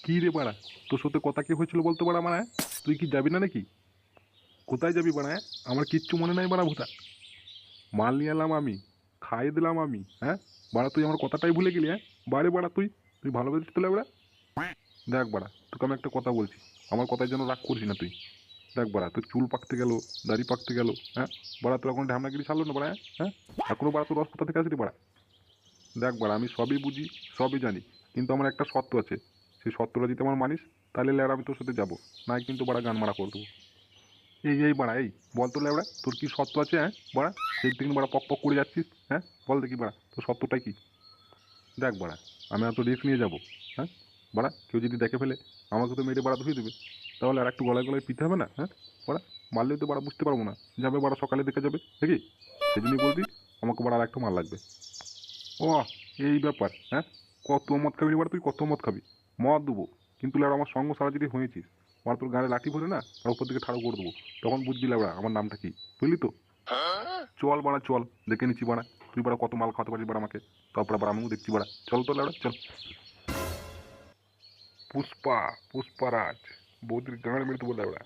কি রে বাড়া, তোর সাথে কথা কি হয়েছিল বলতে পারা মানে? তুই কি যাবি না নাকি? কোথায় যাবি বাড়া? আমার কিচ্ছু মনে নাই বাড়া ভূতা। মাল নিয়ে এলাম আমি, খাইয়ে দিলাম আমি, হ্যাঁ? বাড়া তুই আমার কথাটাই ভুলে গেলি, হ্যাঁ? বাড়ে বাড়া তুই তুই ভালো বেঁচে তোলে বাড়া। দেখ বাড়া, তোকে আমি একটা কথা বলছি, আমার কথার জন্য রাগ করছি না তুই। দেখ বাড়া, তোর চুল পাকতে গেল, দাড়ি পাকতে গেল, হ্যাঁ? বাড়া তোর এখন ঢামনাগিরি ছাড়লো না বাড়া, হ্যাঁ? এখনো বাড়া তোর রস কোথা থেকে আসলি বাড়া? দেখ বাড়া, আমি সবই বুঝি, সবই জানি, কিন্তু আমার একটা শর্ত আছে। সেই শর্তটা যদি আমার মানিস, তাহলে ল্যাড়া আমি তোর সাথে যাবো, নাই কিন্তু বাড়া গান মারা করে দেবো। এই এই বাড়া, এই বল তো ল্যাবড়া, তোর কি শর্ত আছে, হ্যাঁ বাড়া? সেই দিন বাড়া পক পক করে যাচ্ছিস, হ্যাঁ? বল দেখি বাড়া, তোর শর্তটা কি? দেখ বাড়া, আমি এত রিস্ক নিয়ে যাবো, হ্যাঁ? বাড়া কেউ যদি দেখে ফেলে, আমাকে তো মেরে বাড়া ধুয়ে দেবে। তাহলে আর একটু গলায় গলায় পিতে হবে না, হ্যাঁ? বাড়া মারলেও তো বাড়া বুঝতে পারবো না, যাবে বাড়া সকালে দেখে যাবে, দেখি। সেই জন্যই বলছি, আমাকে বাড়া আর একটু মাল লাগবে। ও, এই ব্যাপার, হ্যাঁ? কত মদ খাবি রে বাড়া, তুই কত মদ খাবি? মদ দেবো, কিন্তু ল্যাবড়া আমার সঙ্গ সারা যদি হয়েছিস, আমার তোর গাড়ি লাঠি ভরে না আর উপর দিকে ঠাড়ো করে দেবো। তখন বুঝবি ল্যাবড়া আমার নামটা কি, বুঝলি তো? চল বাড়া চল, দেখে নিচ্ছি বাড়া, তুই বাড়া কত মাল খাওয়াতে পারিস বাড়া আমাকে। তারপরে বাড়া আমিও দেখছি বাড়া, চল তো ল্যাবড়া চল। পুষ্পা, পুষ্পারাজ, বৌদির গাঁড় মেরে দেবো ল্যাবড়া।